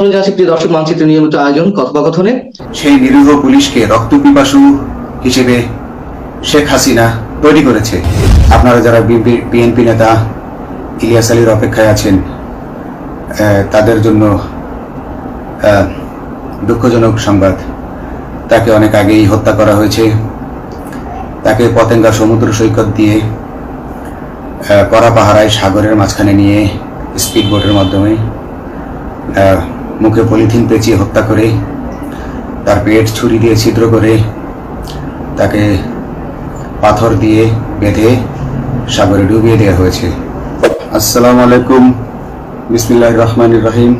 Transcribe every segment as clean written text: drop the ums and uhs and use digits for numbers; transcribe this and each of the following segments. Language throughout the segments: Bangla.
আমন্ত্রণ জানাচ্ছি প্রিয় দর্শক মানচিত্র নিয়মিত আয়োজন কথোপকথনে। সেই নিরীহ পুলিশকে রক্তপিপাসু হিসেবে শেখ হাসিনা তৈরি করেছে। আপনারা যারা বিএনপি নেতা ইলিয়াস আলীর অপেক্ষায় আছেন, তাদের জন্য দুঃখজনক সংবাদ। তাকে অনেক আগেই হত্যা করা হয়েছে। তাকে পতেঙ্গা সমুদ্র সৈকত দিয়ে কড়া পাহারায় সাগরের মাঝখানে নিয়ে স্পিড বোটের মাধ্যমে মুখে পলিথিন পেঁচিয়ে হত্যা করে, তার পেট ছুরি দিয়ে ছিদ্র করে, তাকে পাথর দিয়ে বেঁধে সাগরে ডুবিয়ে দেওয়া হয়েছে। আসসালামু আলাইকুম, বিসমিল্লাহির রহমানির রহিম।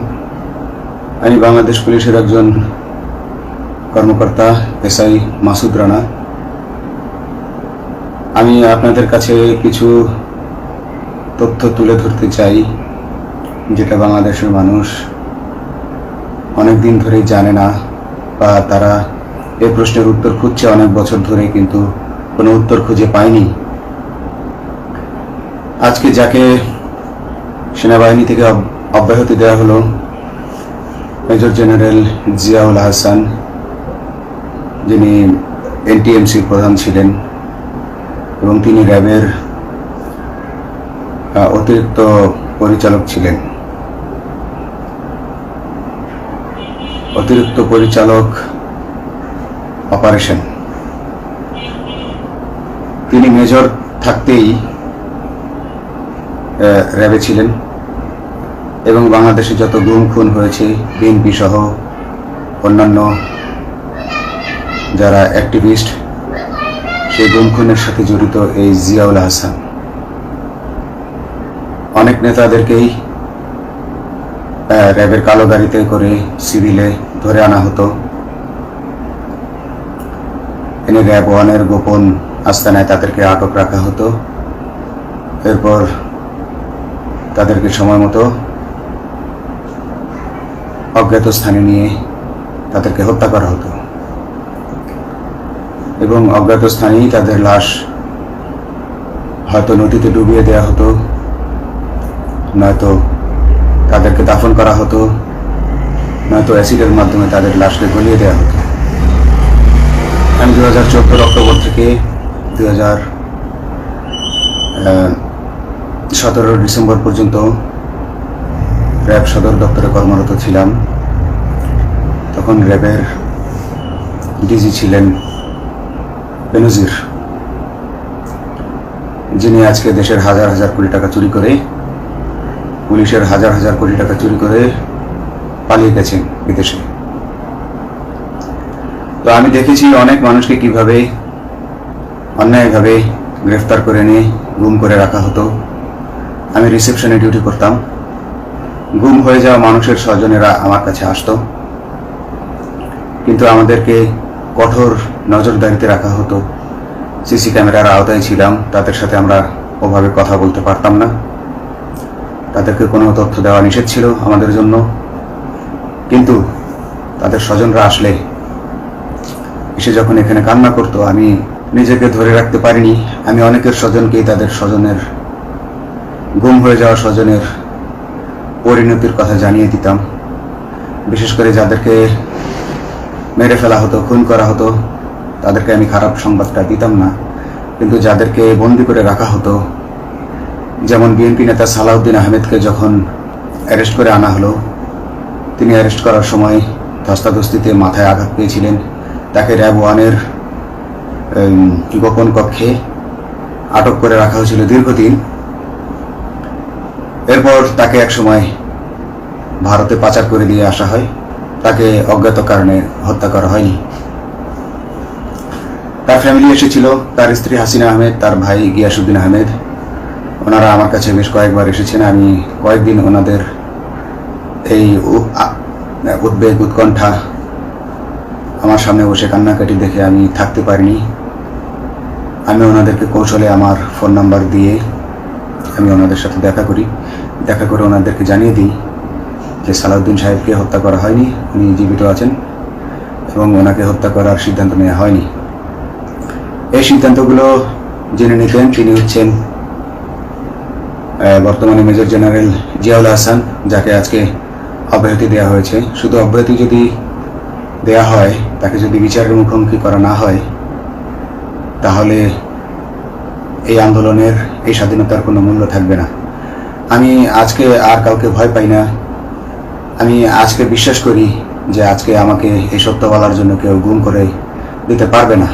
আমি বাংলাদেশ পুলিশের একজন কর্মকর্তা এসআই মাসুদ রানা। আমি আপনাদের কাছে কিছু তথ্য তুলে ধরতে চাই, যেটা বাংলাদেশের মানুষ অনেক দিন ধরেই জানে না, বা তারা এই প্রশ্নের উত্তর খুঁজছে অনেক বছর ধরে, কিন্তু কোনো উত্তর খুঁজে পায়নি। আজকে যাকে সেনাবাহিনী থেকে অব্যাহতি দেওয়া হলো, মেজর জেনারেল জিয়াউল হাসান, যিনি এনটিএমসির প্রধান ছিলেন এবং তিনি র্যাবের অতিরিক্ত পরিচালক ছিলেন। অতিরিক্ত পরিচালক অপারেশন। তিনি মেজর থাকতেই র্যাবে ছিলেন এবং বাংলাদেশে যত গুম খুন হয়েছে, বিএনপি সহ অন্যান্য যারা অ্যাক্টিভিস্ট, সেই গুম খুনের সাথে জড়িত এই জিয়াউল হাসান। অনেক নেতাদেরকেই র্যাবের কালো গাড়িতে করে সিভিলে ধরে আনা হতো, এনে র্যাব ওয়ানের গোপন আস্তানায় তাদেরকে আটক রাখা হতো। এরপর তাদেরকে সময় মতো অজ্ঞাত স্থানে নিয়ে তাদেরকে হত্যা করা হতো এবং অজ্ঞাত স্থানেই তাদের লাশ হয়তো নদীতে ডুবিয়ে দেওয়া হতো, নয়তো তাদেরকে দাফন করা হতো, নয়তো অ্যাসিডের মাধ্যমে তাদের লাশকে গলিয়ে দেওয়া হতো। আমি 2014 অক্টোবর থেকে 2017 ডিসেম্বর পর্যন্ত র্যাব সদর দপ্তরে কর্মরত ছিলাম। তখন র্যাবের ডিজি ছিলেন বেনজির, যিনি আজকে দেশের হাজার হাজার কোটি টাকা চুরি করে, পুলিশের হাজার হাজার কোটি টাকা চুরি করে পালিয়ে গেছেন বিদেশে। তো আমি দেখেছি অনেক মানুষকে কিভাবে অন্যায়ভাবে গ্রেফতার করে নিয়ে গুম করে রাখা হতো। আমি রিসেপশনে ডিউটি করতাম। গুম হয়ে যাওয়া মানুষের স্বজনেরা আমার কাছে আসতো, কিন্তু আমাদেরকে কঠোর নজরদারিতে রাখা হতো। সিসি ক্যামেরার আওতায় ছিলাম, তাদের সাথে আমরা ওভাবে কথা বলতে পারতাম না। তাদেরকে কোনো তথ্য দেওয়া নিষেধ ছিল আমাদের জন্য। কিন্তু তাদের স্বজনরা আসলে এসে যখন এখানে কান্না করতো, আমি নিজেকে ধরে রাখতে পারিনি। আমি অনেকের স্বজনকেই তাদের স্বজনের, গুম হয়ে যাওয়া স্বজনের পরিণতির কথা জানিয়ে দিতাম। বিশেষ করে যাদেরকে মেরে ফেলা হতো, খুন করা হতো, তাদেরকে আমি খারাপ সংবাদটা দিতাম না। কিন্তু যাদেরকে বন্দি করে রাখা হতো, যেমন বিএনপি নেতা সালাউদ্দিন আহমেদকে যখন অ্যারেস্ট করে আনা হলো, তিনি অ্যারেস্ট করার সময় ধস্তাধস্তিতে মাথায় আঘাত পেয়েছিলেন। তাকে র্যাব ওয়ানের গোপন কক্ষে আটক করে রাখা হয়েছিল দীর্ঘদিন। এরপর তাকে একসময় ভারতে পাচার করে দিয়ে আসা হয়। তাকে অজ্ঞাত কারণে হত্যা করা হয়নি। তার ফ্যামিলি এসেছিল, তার স্ত্রী হাসিনা আহমেদ, তার ভাই গিয়াসউদ্দিন আহমেদ। ওনারা আমার কাছে বেশ কয়েকবার এসেছেন। আমি কয়েকদিন ওনাদের এই উদ্বেগ, উৎকণ্ঠা আমার সামনে বসে কান্নাকাটি দেখে আমি থাকতে পারিনি। আমি ওনাদেরকে কৌশলে আমার ফোন নাম্বার দিয়ে আমি ওনাদের সাথে দেখা করে ওনাদেরকে জানিয়ে দিই যে সালাউদ্দিন সাহেবকে হত্যা করা হয়নি, উনি জীবিত আছেন এবং ওনাকে হত্যা করার সিদ্ধান্ত নেওয়া হয়নি। এই সিদ্ধান্তগুলো যিনি নিতেন তিনি হচ্ছেন বর্তমানে মেজর জেনারেল জিয়াউল হাসান, যাকে আজকে অব্যাহতি দেওয়া হয়েছে। শুধু অব্যাহতি যদি দেয়া হয়, তাকে যদি বিচারের মুখোমুখি করা না হয়, তাহলে এই আন্দোলনের, এই স্বাধীনতার কোনো মূল্য থাকবে না। আমি আজকে আর কাউকে ভয় পাই না। আমি আজকে বিশ্বাস করি যে আজকে আমাকে এই সত্য বলার জন্য কেউ গুম করে দিতে পারবে না,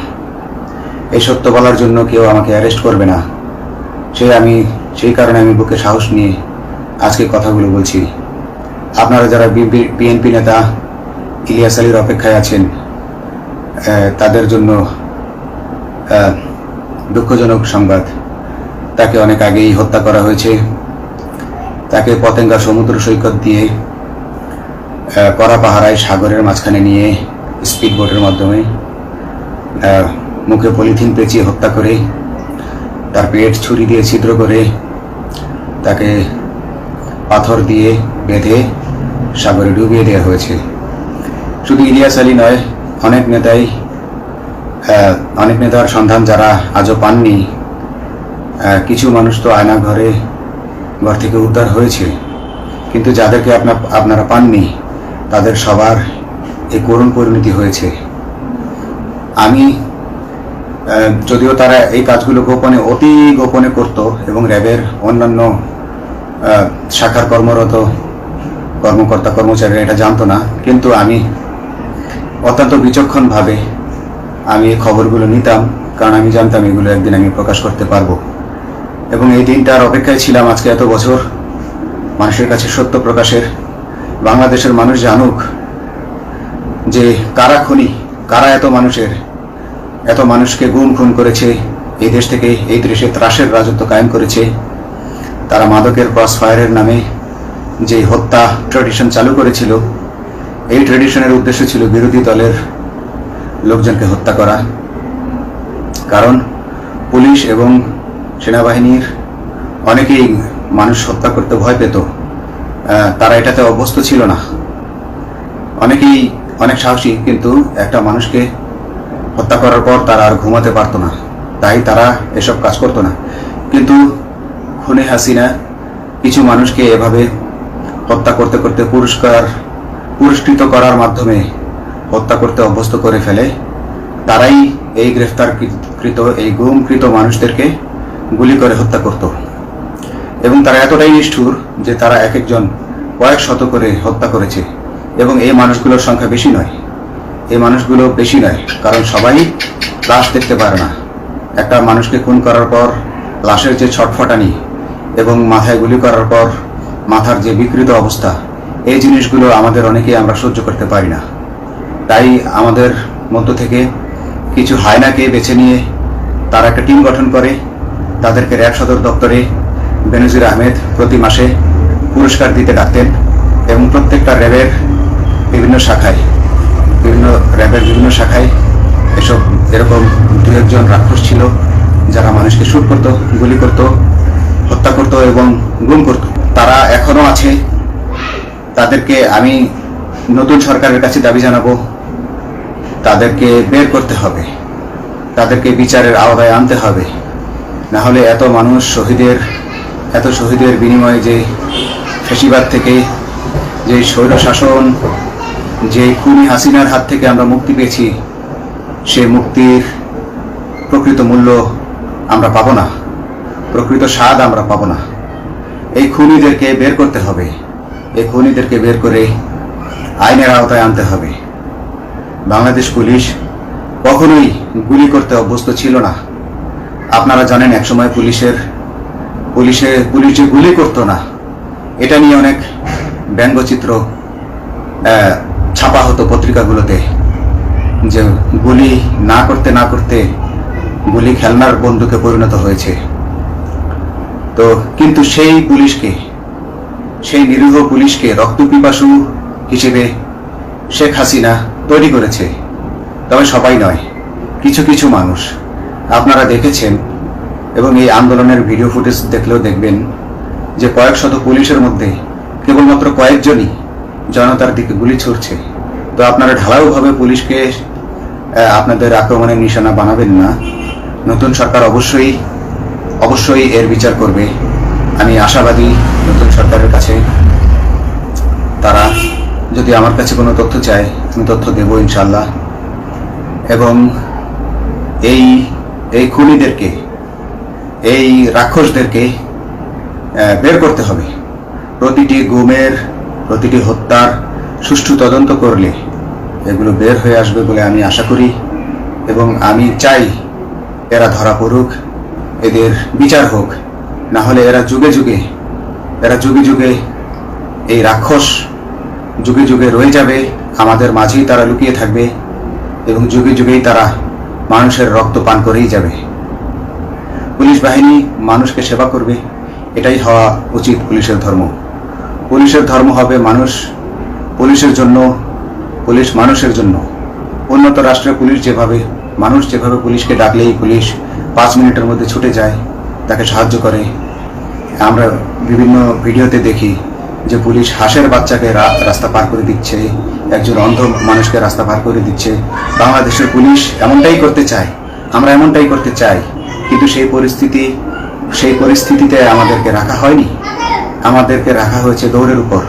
এই সত্য বলার জন্য কেউ আমাকে অ্যারেস্ট করবে না। সেই কারণে আমি বুকে সাহস নিয়ে আজকে কথাগুলো বলছি। আপনারা যারা বিএনপি নেতা ইলিয়াস আলীর অপেক্ষায় আছেন, তাদের জন্য দুঃখজনক সংবাদ। তাকে অনেক আগেই হত্যা করা হয়েছে। তাকে পতেঙ্গা সমুদ্র সৈকত দিয়ে কড়া পাহারায় সাগরের মাঝখানে নিয়ে স্পিড বোটের মাধ্যমে মুখে পলিথিন পেঁচিয়ে হত্যা করে, তার পেট ছুরি দিয়ে ছিদ্র করে, তাকে পাথর দিয়ে বেঁধে সাগরে ডুবিয়ে দেওয়া হয়েছে। শুধু ইলিয়াস আলী নয়, অনেক নেতার সন্ধান যারা আজও পাননি। কিছু মানুষ তো ঘর থেকে উদ্ধার হয়েছে, কিন্তু যাদেরকে আপনারা পাননি, তাদের সবার এই করুণ পরিণতি হয়েছে। আমি যদিও তারা এই কাজগুলো গোপনে, অতি গোপনে করত এবং র্যাবের অন্যান্য শাখার কর্মরত কর্মকর্তা কর্মচারীরা এটা জানতো না, কিন্তু আমি অত্যন্ত বিচক্ষণভাবে আমি এই খবরগুলো নিতাম, কারণ আমি জানতাম এগুলো একদিন আমি প্রকাশ করতে পারবো। এবং এই দিনটার অপেক্ষায় ছিলাম আজকে এত বছর, মানুষের কাছে সত্য প্রকাশের। বাংলাদেশের মানুষ জানুক যে কারা খুনি, কারা এত মানুষকে গুম খুন করেছে, এই দেশ থেকে এই দেশে ত্রাসের রাজত্ব কায়েম করেছে। তারা মাদকের ক্রস ফায়ারের নামে যে হত্যা ট্র্যাডিশন চালু করেছিল, এই ট্র্যাডিশনের উদ্দেশ্য ছিল বিরোধী দলের লোকজনকে হত্যা করা। কারণ পুলিশ এবং সেনাবাহিনীর অনেকেই মানুষ হত্যা করতে ভয় পেত, তারা এটাতে অভ্যস্ত ছিল না। অনেকেই অনেক সাহসী, কিন্তু একটা মানুষকে হত্যা করার পর তারা আর ঘুমাতে পারতো না, তাই তারা এসব কাজ করতো না। কিন্তু খুনে হাসিনা কিছু মানুষকে এভাবে হত্যা করতে করতে পুরস্কৃত করার মাধ্যমে হত্যা করতে অভ্যস্ত করে ফেলে। তারাই এই গ্রেফতারকৃত, এই গুমকৃত মানুষদেরকে গুলি করে হত্যা করত। এবং তারা এতটাই নিষ্ঠুর যে তারা এক একজন কয়েক শত করে হত্যা করেছে। এবং এই মানুষগুলোর সংখ্যা বেশি নয়, কারণ সবাই লাশ দেখতে পারে না। একটা মানুষকে খুন করার পর লাশের যে ছটফটানি এবং মাথায় গুলি করার পর মাথার যে বিকৃত অবস্থা, এই জিনিসগুলো আমাদের অনেকেই আমরা সহ্য করতে পারি না। তাই আমাদের মধ্য থেকে কিছু হায়নাকে বেছে নিয়ে তারা একটা টিম গঠন করে। তাদেরকে র্যাব সদর দপ্তরে বেনজির আহমেদ প্রতি মাসে পুরস্কার দিতে ডাকতেন, এবং প্রত্যেকটা র্যাবের বিভিন্ন শাখায় এরকম দু একজন রাক্ষস ছিল যারা মানুষকে শুট করত, গুলি করত, হত্যা করত এবং গুম করত। তারা এখনো আছে। তাদেরকে আমি নতুন সরকারের কাছে দাবি জানাবো, তাদেরকে বের করতে হবে, তাদেরকে বিচারের আওতায় আনতে হবে। না হলে এত শহীদের বিনিময়ে যে ফ্যাসিবাদ থেকে, যে স্বৈর শাসন, যে খুনি হাসিনার হাত থেকে আমরা মুক্তি পেয়েছি, সে মুক্তির প্রকৃত মূল্য আমরা পাবো না, প্রকৃত স্বাদ আমরা পাবো না। এই খুনিদেরকে বের করতে হবে, এই খুনিদেরকে বের করে আইনের আওতায় আনতে হবে। বাংলাদেশ পুলিশ কখনোই গুলি করতে অভ্যস্ত ছিল না। আপনারা জানেন একসময় পুলিশ যে গুলি করতো না, এটা নিয়ে অনেক ব্যঙ্গচিত্র ছাপা হতো পত্রিকাগুলোতে, যে গুলি না করতে গুলি খেলনার বন্দুকে পরিণত হয়েছে। তো কিন্তু সেই নিরীহ পুলিশকে রক্তপিপাসু হিসেবে শেখ হাসিনা তৈরি করেছে। তবে সবাই নয়, কিছু কিছু মানুষ আপনারা দেখেছেন, এবং এই আন্দোলনের ভিডিও ফুটেজ দেখলেও দেখবেন যে কয়েক শত পুলিশের মধ্যে কেবলমাত্র কয়েকজনই জনতার দিকে গুলি ছুড়ছে। তো আপনারা ঢালাওভাবে পুলিশকে আপনাদের আক্রমণের নিশানা বানাবেন না। নতুন সরকার অবশ্যই এর বিচার করবে। আমি আশাবাদী নতুন সরকারের কাছে তারা যদি আমার কাছে কোনো তথ্য চায় আমি তথ্য দেব ইনশাআল্লাহ। এবং এই এই খুনিদেরকে, এই রাক্ষসদেরকে বের করতে হবে। প্রতিটি গুমের, প্রতিটি হত্যার সুষ্ঠু তদন্ত করলে এগুলো বের হয়ে আসবে বলে আমি আশা করি এবং আমি চাই এরা ধরা পড়ুক, এদের বিচার হোক। না হলে এরা যুগে যুগে এই রাক্ষস যুগে যুগে রয়ে যাবে, আমাদের মাঝেই তারা লুকিয়ে থাকবে এবং যুগে যুগেই তারা মানুষের রক্ত পান করেই যাবে। পুলিশ বাহিনী মানুষকে সেবা করবে, এটাই হওয়া উচিত পুলিশের ধর্ম। পুলিশের ধর্ম হবে মানুষ পুলিশের জন্য, পুলিশ মানুষের জন্য। উন্নত রাষ্ট্রের পুলিশ যেভাবে, মানুষ যেভাবে পুলিশকে ডাকলেই পুলিশ 5 মিনিটের মধ্যে ছুটে যায়, তাকে সাহায্য করে। আমরা বিভিন্ন ভিডিওতে দেখি যে পুলিশ হাঁসের বাচ্চাকে রাস্তা পার করে দিচ্ছে, একজন অন্ধ মানুষকে রাস্তা পার করে দিচ্ছে। বাংলাদেশের পুলিশ এমনটাই করতে চায়, আমরা এমনটাই করতে চাই, কিন্তু সেই পরিস্থিতিতে আমাদেরকে রাখা হয়নি। আমাদেরকে রাখা হয়েছে দৌড়ের উপর,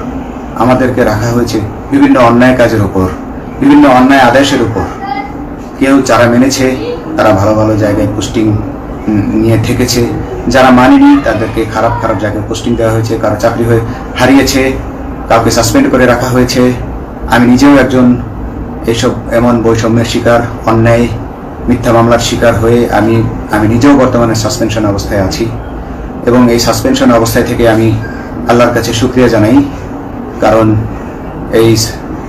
আমাদেরকে রাখা হয়েছে বিভিন্ন অন্যায় কাজের উপর, বিভিন্ন অন্যায় আদেশের উপর। কেউ যারা মেনেছে তারা ভালো ভালো জায়গায় পোস্টিং নিয়ে থেকেছে, যারা মানেনি তাদেরকে খারাপ খারাপ জায়গায় পোস্টিং দেওয়া হয়েছে, কারো চাকরি হয়ে হারিয়েছে, কাউকে সাসপেন্ড করে রাখা হয়েছে। আমি নিজেও একজন এমন বৈষম্যের শিকার, অন্যায় মিথ্যা মামলার শিকার হয়ে আমি নিজেও বর্তমানে সাসপেনশন অবস্থায় আছি এবং এই সাসপেনশন অবস্থায় থেকে আমি আল্লাহর কাছে শুকরিয়া জানাই, কারণ এই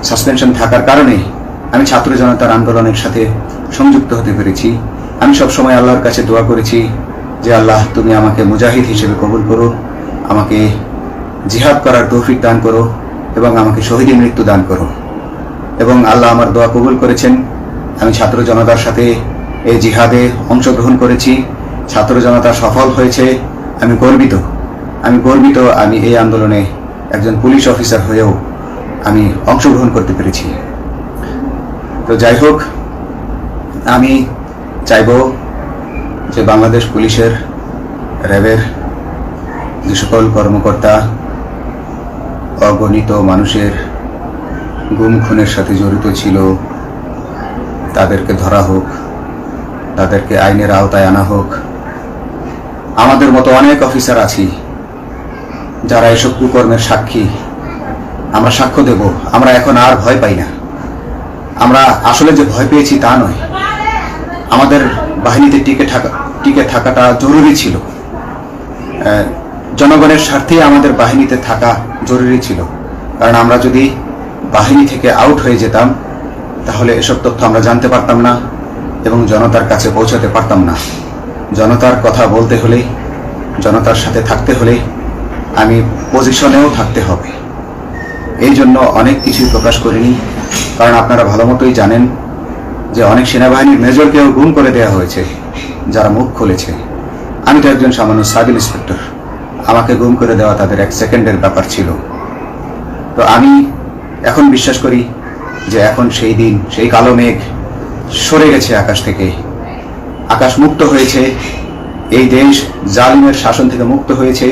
সাসপেনশন থাকার কারণে আমি ছাত্র জনতার আন্দোলনের সাথে সংযুক্ত হতে পেরেছি। আমি সবসময় আল্লাহর কাছে দোয়া করেছি যে আল্লাহ তুমি আমাকে মুজাহিদ হিসেবে কবুল করো, আমাকে জিহাদ করার তৌফিক দান করো এবং আমাকে শহীদের মৃত্যু দান করো। এবং আল্লাহ আমার দোয়া কবুল করেছেন। আমি ছাত্র জনতার সাথে এই জিহাদে অংশগ্রহণ করেছি, ছাত্র জনতা সফল হয়েছে। আমি গর্বিত, আমি এই আন্দোলনে একজন পুলিশ অফিসার হয়েও আমি অংশগ্রহণ করতে পেরেছি। তো যাই হোক, আমি চাইব যে বাংলাদেশ পুলিশের, র্যাবের যে সকল কর্মকর্তা অগণিত মানুষের গুম খুনের সাথে জড়িত ছিল তাদেরকে ধরা হোক, তাদেরকে আইনের আওতায় আনা হোক। আমাদের মতো অনেক অফিসার আছি যারা এসব কুকর্মের সাক্ষী, আমরা সাক্ষ্য দেব। আমরা এখন আর ভয় পাই না। আমরা আসলে যে ভয় পেয়েছি তা নয়, আমাদের বাহিনীতে টিকে থাকাটা জরুরি ছিল। জনগণের স্বার্থে আমাদের বাহিনীতে থাকা জরুরি ছিল, কারণ আমরা যদি বাহিনী থেকে আউট হয়ে যেতাম তাহলে এসব তথ্য আমরা জানতে পারতাম না এবং জনতার কাছে পৌঁছাতে পারতাম না। জনতার কথা বলতে হলে, জনতার সাথে থাকতে হলে আমি পজিশনেও থাকতে হবে। এই জন্য অনেক কিছুই প্রকাশ করিনি, কারণ আপনারা ভালো মতোই জানেন যে অনেক সেনাবাহিনীর মেজরকেও গুম করে দেওয়া হয়েছে যারা মুখ খুলেছে। আমি তো একজন সামান্য সাব ইন্সপেক্টর, আমাকে গুম করে দেওয়া তাদের 1 সেকেন্ডের ব্যাপার ছিল। তো আমি এখন বিশ্বাস করি যে এখন সেই দিন, সেই কালো মেঘ সরে গেছে আকাশ থেকে, আকাশ মুক্ত হয়েছে, এই দেশ জালিমের শাসন থেকে মুক্ত হয়েছে।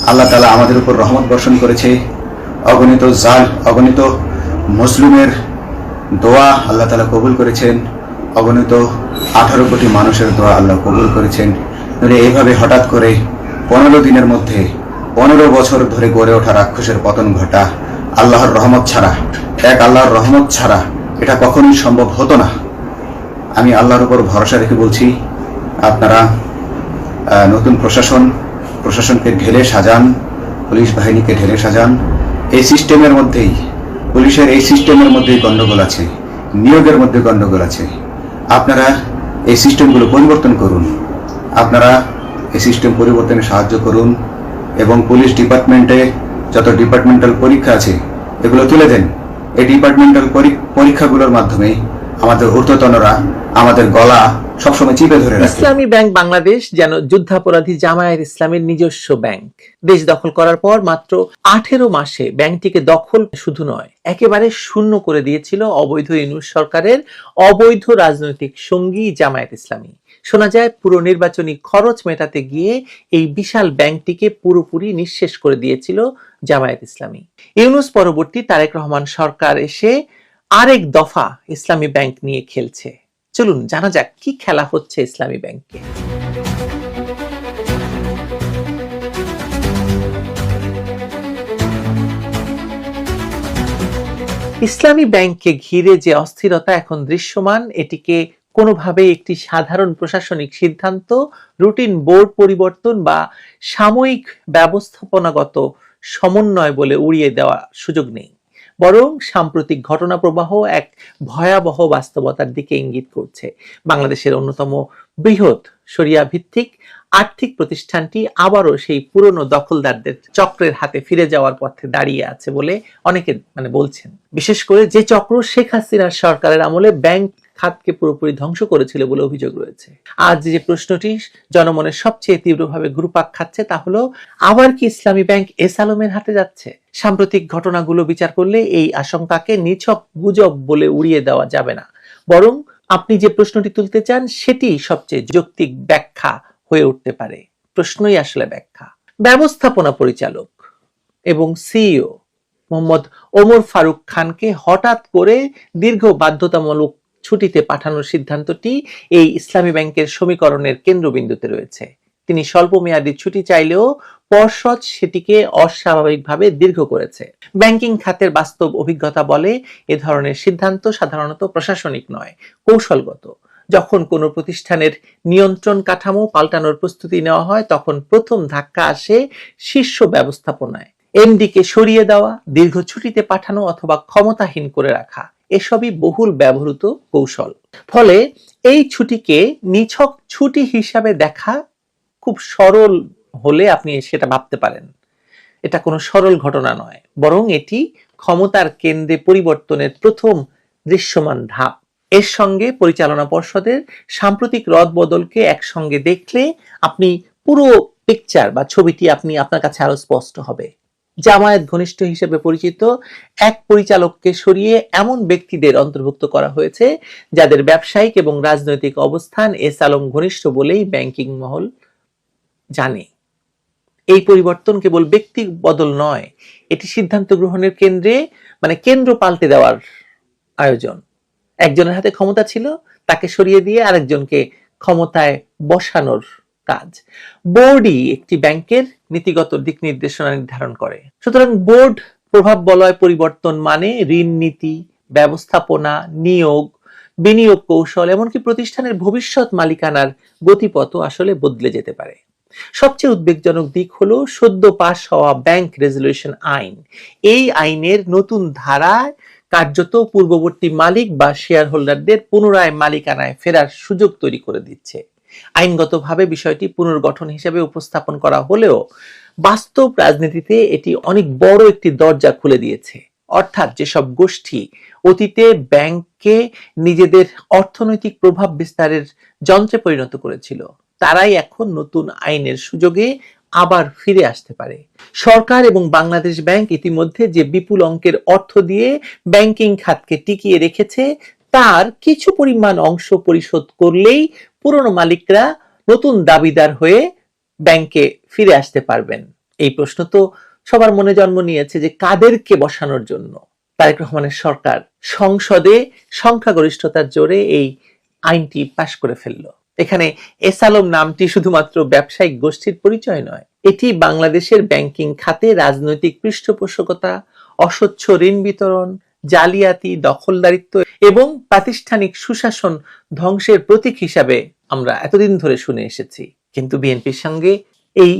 আল্লাহ তাআলা আমাদের উপর রহমত বর্ষণ করেছে। অগণিত মুসলিমের দোয়া আল্লাহ তাআলা কবুল করেছেন, অগণিত 18 কোটি মানুষের দোয়া আল্লাহ কবুল করেছেন। এইভাবে হঠাৎ করে 15 দিনের মধ্যে 15 বছর ধরে গড়ে ওঠা রাক্ষসের পতন ঘটা আল্লাহর রহমত ছাড়া, আল্লাহর রহমত ছাড়া এটা কখনোই সম্ভব হতো না। আমি আল্লাহর উপর ভরসা রেখে বলছি, আপনারা নতুন প্রশাসনকে ঢেলে সাজান, পুলিশ বাহিনীকে ঢেলে সাজান। এই সিস্টেমের মধ্যেই, পুলিশের এই সিস্টেমের মধ্যেই গন্ডগোল আছে, নিয়োগের মধ্যে গন্ডগোল আছে। আপনারা এই সিস্টেমগুলো পরিবর্তন করুন, আপনারা এই সিস্টেম পরিবর্তনে সাহায্য করুন এবং পুলিশ ডিপার্টমেন্টে যত ডিপার্টমেন্টাল পরীক্ষা আছে এগুলো তুলে দেন। এই ডিপার্টমেন্টাল পরীক্ষাগুলোর মাধ্যমে আমাদের ঊর্ধ্বতনরা আমাদের গলা সবসময় চিপে ধরে রাখে। ইসলামী ব্যাংক বাংলাদেশ যেন যুদ্ধাপরাধী জামায়াত ইসলামের নিজস্ব ব্যাংক। দেশ দখল করার পর মাত্র 18 মাসে ব্যাংকটিকে দখল শুধু নয়, একেবারে শূন্য করে দিয়েছিল অবৈধ ইউনূস সরকারের অবৈধ রাজনৈতিক সঙ্গী জামায়াত ইসলামী। শোনা যায় পুরো নির্বাচনী খরচ মেটাতে গিয়ে এই বিশাল ব্যাংকটিকে পুরোপুরি নিঃশেষ করে দিয়েছিল জামায়াত ইসলামী। ইউনূস পরবর্তী তারেক রহমান সরকার এসে আরেক দফা ইসলামী ব্যাংক নিয়ে খেলছে। চলুন জানা যাক কি খেলা হচ্ছে ইসলামী ব্যাংকে। ইসলামী ব্যাংককে ঘিরে যে অস্থিরতা এখন দৃশ্যমান, এটিকে কোনোভাবে একটি সাধারণ প্রশাসনিক সিদ্ধান্ত, রুটিন বোর্ড পরিবর্তন বা সাময়িক ব্যবস্থাপনাগত সমন্বয় বলে উড়িয়ে দেওয়ার সুযোগ নেই, বরং সাম্প্রতিক ঘটনা প্রবাহ এক ভয়াবহ বাস্তবতার দিকে ইঙ্গিত করছে। বাংলাদেশের অন্যতম বৃহৎ শরিয়া ভিত্তিক আর্থিক প্রতিষ্ঠানটি আবারও সেই পুরনো দখলদারদের চক্রের হাতে ফিরে যাওয়ার পথে দাঁড়িয়ে আছে বলে অনেকে বলছেন। বিশেষ করে যে চক্র শেখ হাসিনার সরকারের আমলে ব্যাংক খাতকে পুরোপুরি ধ্বংস করেছিল বলে অভিযোগ রয়েছে। আজ যে প্রশ্নটি জনমনের সবচেয়ে তীব্রভাবে ঘুরপাক খাচ্ছে তা হলো, আবার কি ইসলামী ব্যাংক এস আলমের হাতে যাচ্ছে? সাম্প্রতিক ঘটনাগুলো বিচার করলে এই আশঙ্কাকে নিছক গুজব বলে উড়িয়ে দেওয়া যাবে না, বরং আপনি যে প্রশ্নটি তুলতে চান সেটি সবচেয়ে যৌক্তিক ব্যাখ্যা হয়ে উঠতে পারে। প্রশ্নই আসলে ব্যাখ্যা। ব্যবস্থাপনা পরিচালক এবং সিইও মোহাম্মদ ওমর ফারুক খানকে হঠাৎ করে দীর্ঘ বাধ্যতামূলক ছুটিতে পাঠানোর সিদ্ধান্তটি এই ইসলামী ব্যাংকের সমীকরণের কেন্দ্রবিন্দুতে রয়েছে। তিনি স্বল্প মেয়াদী ছুটি চাইলেও পর্ষদ সেটিকে অস্বাভাবিকভাবে দীর্ঘ করেছে। ব্যাংকিং খাতের বাস্তব অভিজ্ঞতা বলে এ ধরনের সিদ্ধান্ত সাধারণত প্রশাসনিক নয়, কৌশলগত। যখন কোনো প্রতিষ্ঠানের নিয়ন্ত্রণ কাঠামো পাল্টানোর প্রস্তুতি নেওয়া হয়, তখন প্রথম ধাক্কা আসে শীর্ষ ব্যবস্থাপনায়। এমডিকে সরিয়ে দেওয়া, দীর্ঘ ছুটিতে পাঠানো অথবা ক্ষমতাহীন করে রাখা, এসবই বহুল ব্যবহৃত কৌশল। ফলে এই ছুটিকে নিছক ছুটি হিসাবে দেখা খুব সরল হলে আপনি সেটা ভাবতে পারেন। এটা কোনো সরল ঘটনা নয়, বরং এটি ক্ষমতার কেন্দ্রে পরিবর্তনের প্রথম দৃশ্যমান ধাপ। এর সঙ্গে পরিচালনা পর্ষদের সাম্প্রতিক রদবদলকে একসঙ্গে দেখলে আপনি পুরো পিকচার বা ছবিটি আপনার কাছে আরো স্পষ্ট হবে। জামায়াত ঘনিষ্ঠ হিসেবে পরিচিত এক পরিচালককে সরিয়ে এমন ব্যক্তিদের অন্তর্ভুক্ত করা হয়েছে যাদের ব্যবসায়িক এবং রাজনৈতিক অবস্থান এস আলম ঘনিষ্ঠ বলেই ব্যাংকিং মহল জানে। এই পরিবর্তন কেবল ব্যক্তি বদল নয়, এটি সিদ্ধান্ত গ্রহণের কেন্দ্র পাল্টে দেওয়ার আয়োজন। একজনের হাতে ক্ষমতা ছিল, তাকে সরিয়ে দিয়ে আরেকজনকে ক্ষমতায় বসানোর কাজ। বোর্ডই একটি ব্যাংকের নীতিগত দিক নির্দেশনা নির্ধারণ করে। সুতরাং বোর্ড প্রভাব বলয় পরিবর্তন মানে ঋণ নীতি, ব্যবস্থাপনা, নিয়োগ, বিনিয়োগ কৌশল, এমনকি প্রতিষ্ঠানের ভবিষ্যৎ মালিকানার গতিপথও আসলে বদলে যেতে পারে। সবচেয়ে উদ্বেগজনক দিক হলো সদ্য পাশ হওয়া ব্যাংক রেজুলেশন আইন। এই আইনের নতুন ধারায় কার্যত পূর্ববর্তী মালিক বা শেয়ার হোল্ডারদের পুনরায় মালিকানায় ফেরার সুযোগ তৈরি করে দিচ্ছে। আইনগতভাবে বিষয়টি পুনর্গঠন হিসেবে উপস্থাপন করা হলেও বাস্তব রাজনীতিতে এটি অনেক বড় একটি দরজা খুলে দিয়েছে। অর্থাৎ যেসব গোষ্ঠী অতীতে ব্যাংককে নিজেদের অর্থনৈতিক প্রভাব বিস্তারের যন্ত্রে পরিণত করেছিল, তারাই এখন নতুন আইনের সুযোগে আবার ফিরে আসতে পারে। সরকার এবং বাংলাদেশ ব্যাংক ইতিমধ্যে যে বিপুল অঙ্কের অর্থ দিয়ে ব্যাংকিং খাতকে টিকিয়ে রেখেছে, তার কিছু পরিমাণ অংশ পরিশোধ করলেই পুরনো মালিকরা নতুন দাবিদার হয়ে ব্যাংকে ফিরে আসতে পারবেন। এই প্রশ্ন তো সবার মনে জন্ম নিয়েছে যে কাদেরকে বসানোর জন্য তারেক রহমানের সরকার সংসদে সংখ্যাগরিষ্ঠতার জোরে এই আইনটি পাশ করে ফেলল। এখানে এস আলম নামটি শুধুমাত্র ব্যবসায়িক গোষ্ঠীর পরিচয় নয়, এটি বাংলাদেশের ব্যাংকিং খাতে রাজনৈতিক পৃষ্ঠপোষকতা, অস্বচ্ছ ঋণ বিতরণ, জালিয়াতি, দখলদারিত্ব এবং প্রাতিষ্ঠানিক সুশাসন ধ্বংসের প্রতীক হিসাবে আমরা এতদিন ধরে শুনে এসেছি। কিন্তু বিএনপির সঙ্গে এই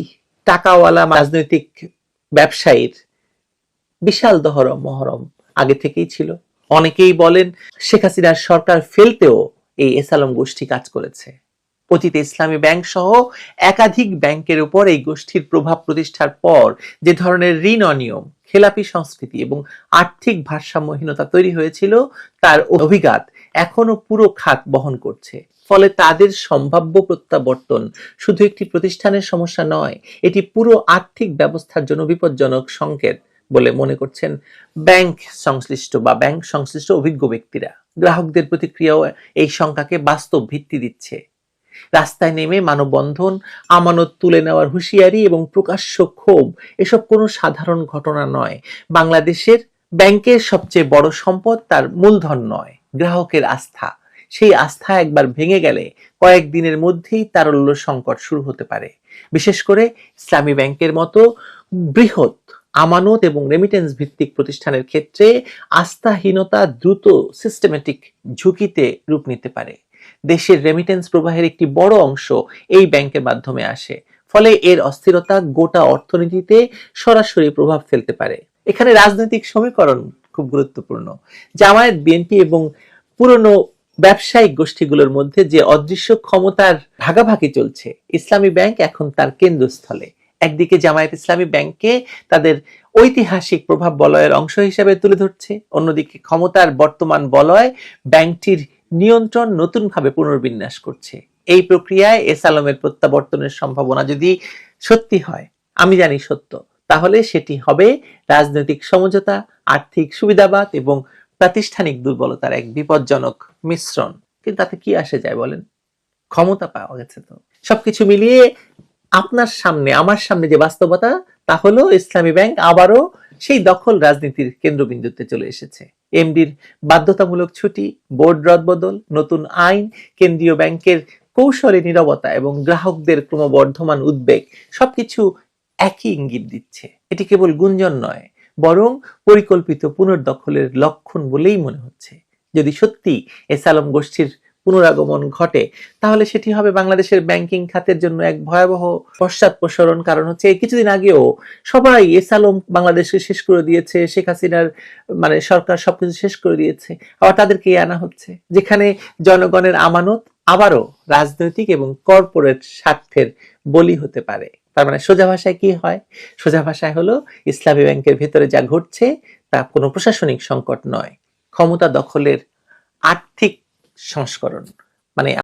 টাকাওয়ালা রাজনৈতিক ব্যবসায়ীর বিশাল মহরম আগে থেকেই ছিল। অনেকেই বলেন শেখ হাসিনার সরকার ফেলতেও এই এস আলম গোষ্ঠী কাজ করেছে। অতীতে ইসলামী ব্যাংক সহ একাধিক ব্যাংকের উপর এই গোষ্ঠীর প্রভাব প্রতিষ্ঠার পর যে ধরনের ঋণ অনিয়ম, খেলাপি সংস্কৃতি এবং আর্থিক ভারসাম্যহীনতা তৈরি হয়েছিল, তার অভিঘাত এখনো পুরো খাত বহন করছে। ফলে তাদের সম্ভাব্য প্রত্যাবর্তন শুধু একটি প্রতিষ্ঠানের সমস্যা নয়, এটি পুরো আর্থিক ব্যবস্থার জন্য বিপজ্জনক সংকেত বলে মনে করছেন ব্যাংক সংশ্লিষ্ট অভিজ্ঞ ব্যক্তিরা। গ্রাহকদের প্রতিক্রিয়াও এই শঙ্কাকে বাস্তব ভিত্তি দিচ্ছে। রাস্তায় নেমে মানববন্ধন, আমানত তুলে নেওয়ার হুঁশিয়ারি এবং প্রকাশ্য ক্ষোভ এসব কোনো সাধারণ ঘটনা নয়। বাংলাদেশের ব্যাংকের সবচেয়ে বড় সম্পদ তার মূলধন নয়, গ্রাহকের আস্থা। সেই আস্থা একবার ভেঙে গেলে কয়েকদিনের মধ্যেই তারল্য সংকট শুরু হতে পারে। বিশেষ করে ইসলামী ব্যাংকের মতো বৃহৎ আমানত এবং রেমিটেন্স ভিত্তিক প্রতিষ্ঠানের ক্ষেত্রে আস্থাহীনতা দ্রুত সিস্টেমেটিক ঝুঁকিতে রূপ নিতে পারে। দেশের রেমিটেন্স প্রবাহের একটি বড় অংশ এই ব্যাংকের মাধ্যমে আসে, ফলে এর অস্থিরতা গোটা অর্থনীতিতে সরাসরি প্রভাব ফেলতে পারে। এখানে রাজনৈতিক সমীকরণ খুব গুরুত্বপূর্ণ। জামায়াত, বিএনপি এবং পুরনো ব্যবসায়িক গোষ্ঠীগুলোর মধ্যে যে অদৃশ্য ক্ষমতার ভাগাভাগি চলছে, ইসলামী ব্যাংক এখন তার কেন্দ্রস্থলে। একদিকে জামায়াত ইসলামী ব্যাংককে তাদের ঐতিহাসিক প্রভাব বলয়ের অংশ হিসেবে তুলে ধরছে, অন্যদিকে ক্ষমতার বর্তমান বলয় ব্যাংকটির নিয়ন্ত্রণ নতুনভাবে পুনর্বিন্যাস করছে। এই প্রক্রিয়ায় এস আলমের প্রত্যাবর্তনের সম্ভাবনা যদি সত্যি হয়, আমি জানি সত্য, তাহলে সেটি হবে রাজনৈতিক সমঝোতা, আর্থিক সুবিধাবাদ এবং প্রাতিষ্ঠানিক দুর্বলতার এক বিপজ্জনক মিশ্রণ। কিন্তু তাতে কি আসে যায় বলেন? ক্ষমতা পাওয়া গেছে তো। সবকিছু মিলিয়ে আপনার সামনে, আমার সামনে যে বাস্তবতা, তা হলো ইসলামী ব্যাংক আবারও সেই দখল রাজনীতির কেন্দ্রবিন্দুতে চলে এসেছে। এমডির বাধ্যতামূলক ছুটি, বোর্ড রদবদল, নতুন আইন, কেন্দ্রীয় ব্যাংকের কৌশলী নীরবতা এবং গ্রাহকদের ক্রমবর্ধমান উদ্বেগ সবকিছু একই ইঙ্গিত দিচ্ছে। এটি কেবল গুঞ্জন নয়, বরং পরিকল্পিত পুনর্দখলের লক্ষণ বলেই মনে হচ্ছে। যদি সত্যি এস আলম গোষ্ঠীর পুনরাগমন ঘটে, তাহলে সেটি হবে বাংলাদেশের ব্যাংকিং খাতের জন্য এক ভয়াবহ পশ্চাৎপসরণ। কারণ হচ্ছে কিছুদিন আগেও সবাই এস আলম বাংলাদেশকে শেষ করে দিয়েছে, শেখ হাসিনার সরকার সবকিছু শেষ করে দিয়েছে, আবার তাদেরকে আনা হচ্ছে, যেখানে জনগণের আমানত আবারও রাজনৈতিক এবং কর্পোরেট স্বার্থের বলি হতে পারে। তার সোজা ভাষায় কি হয়? সোজা ভাষায় হলো ইসলামী ব্যাংকের ভেতরে যা ঘটছে তা কোনো প্রশাসনিক সংকট নয়, ক্ষমতা দখলের আর্থিক সংস্করণ।